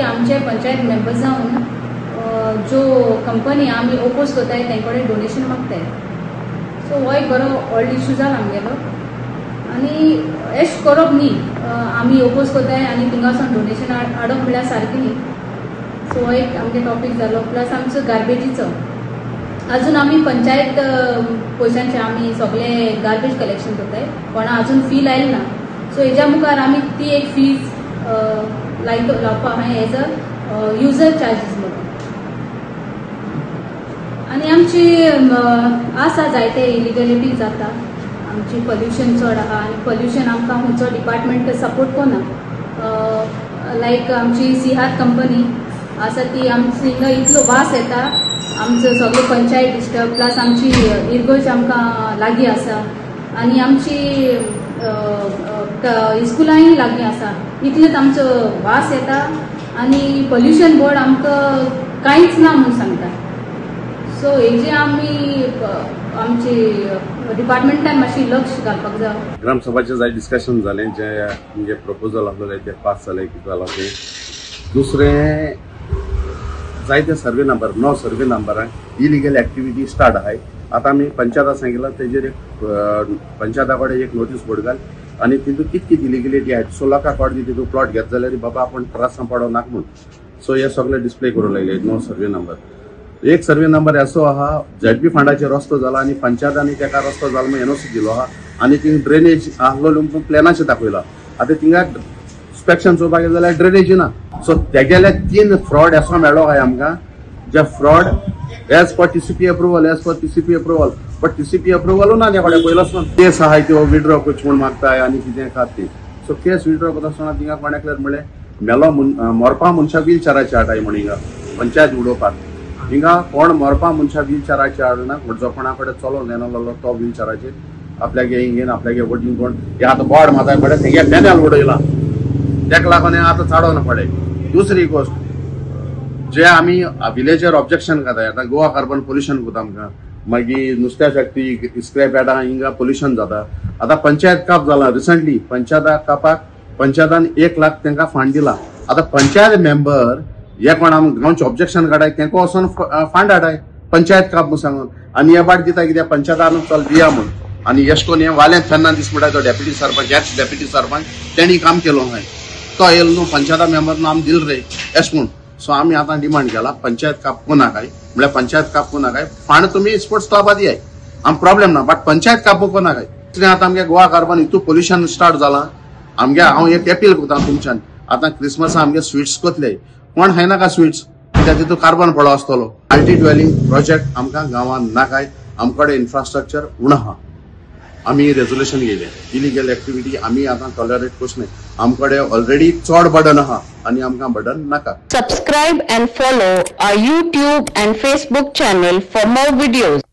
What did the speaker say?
आमचे पंचायत मेंबर जावन जो कंपनी आमी ओपोज करताय तेंकडे डोनेशन मागताय. सो हो एक बरो व्हड इश्यू जाला आमगेलो आनी एश करप न्ही आमी ओपोज करताय आनी थिंगासून डोनेशन हाडप म्हळ्यार सारकें न्ही. सो हो एक आमगे टॉपीक जालो. प्लस आमचो गार्बेजीचो अजून आमी पंचायत पयशांचे आमी सगळे गार्बेज कलेक्शन करताय. कोणा अजून फी लायली ना. सो हेज्या मुखार आमी ती एक फीज लावपा आहाय एज अ युजर चार्जीस म्हणून. आनी आमची आसा जायते इलिगलिटी जाता. आमची पोल्युशन चड आहा आनी पोल्युशन आमकां खंयचो डिपार्टमेंट सपोर्ट करना. लायक आमची सिहात कंपनी आसा ती आमची हिंगा इतलो वास येता. आमचो सगळे पंचायत डिस्टर्ब प्लस आमची इरगोज आमकां लागीं आसा आनी आमची इस्कुलांय लागीं आसा. इतलेच आमचो वास येता आनी पोल्युशन बोर्ड आमकां कांयच ना म्हणून सांगता. सो हेजे आमी आमची डिपार्टमेंटान मातशी लक्ष घालपाक जाय. ग्रामसभाचे जाय डिस्कशन जालें जे म्हणजे प्रपोजल आसलें ते पास जालें कितें जालां तें. दुसरें जायते सर्वे नंबर 9 सर्वे नंबराक इलिगल एक्टिविटी स्टार्ट आहाय. आतां आमी पंचायताक सांगितलं तेजेर एक पंचायता कडेन एक नोटीस बोर्ड घाल आनी तितून कित इलिगलिटी आहाय. सो लोकांक कळटा तितून प्लॉट घेत जाल्यार बाबा आपण त्रासां पडो नाका म्हूण. सो हे सगळे डिस्प्ले करूंक लागले 9 सर्वे नंबर. एक सर्वे नंबर असो आहा ZP फंडाचे रस्तो जाला आनी पंचायतांनी तेका रस्तो जाला म्हणून एनओसी दिलो आहा आनी थिंग ड्रेनेज आहलो प्लॅनाचे दाखयला. आतां थिंगा इन्स्पेक्शन चोवपाक गेले जाल्यार ड्रेनेज ना. सो तेगेले 3 फ्रॉड असो मेळ्ळो आहाय आमकां जे fraud as per TCP approval but TCP अप्रुवलू ना तेकडे पयलोच केस आहाय त्यो विड्रॉ करची म्हूण मागताय आनी कितें खात ती. सो केस विड्रॉ करता आसतना थिंगा कोणाकल्यार म्हणलें मेलो मोरपा मनशाक व्हीलचॅराचेर हाडाय म्हण हिंगा पंचायत उडोवपाक. हिंगा कोण मोरपा मनशाक व्हीलचॅराचेर हाडना. जो कोणा कडेन चलो नेलो तो व्हीलचॅराचेर आपल्यागे हिंगेन आपल्यागे वटीन कोण हे आतां बोर्ड माताय पडे तेगे पॅनल उडयला तेका लागून हें आतां चाडोन पडे. दुसरी गोष्ट जे आमी विलेजर ऑब्जेक्शन करताय आतां गोवा कार्बन पोल्युशन कोता आमकां मागीर नुस्त्या फॅक्टरी स्क्रॅप यार्डां हिंगा पोल्युशन जाता. आतां पंचायत काप जाला रिसंटली पंचायत कापाक पंचायतान 1 लाख तांकां फंड दिला. आतां पंचायत मेंबर हे कोण गांवचे ऑब्जेक्शन काडाय तेंको वचून फंड हाडाय पंचायत काप म्हणून सांगून आनी हे बाट दिता कित्याक पंचायतान चल दिया म्हणून. आनी एश कोन हें वाल्यान तेन्ना दीस म्हणटा तो deputy sarpanch x deputy sarpanch तेणी काम केलो हाय तो येयलो न्हू पंचायता मेंबर आमी दिल रे एश म्हूण. सो आमी आतां डिमांड केला पंचायत कापू नाकाय म्हळ्यार पंचायत कापू नाकाय फांड तुमी स्पोर्ट्स क्लबा दियाय आम प्रॉब्लेम ना बट पंचायत कापूंक नाकाय. आतां आमगे गोवा कार्बन हितू पोल्युशन स्टार्ट जाला. आमगे हांव एक अपील करता तुमच्यान आतां क्रिसमसा आमगे स्वीट्स कोतले कोण खायनाका स्वीट्स कित्याक तितून कार्बन पडो आसतलो. मल्टी ड्वेलिंग प्रोजेक्ट आमकां गांवांत नाकाय. आमकडे इन्फ्रास्ट्रक्चर उण आहा. आमी रेजोल्युशन घेयले इलिगल एक्टिविटी आमी आतां टॉलरेट करूंक ना. आमकडे ऑलरेडी चड बर्डन आहा आनी आमकां बर्डन नाका. Subscribe and follow our YouTube and Facebook channel for more videos.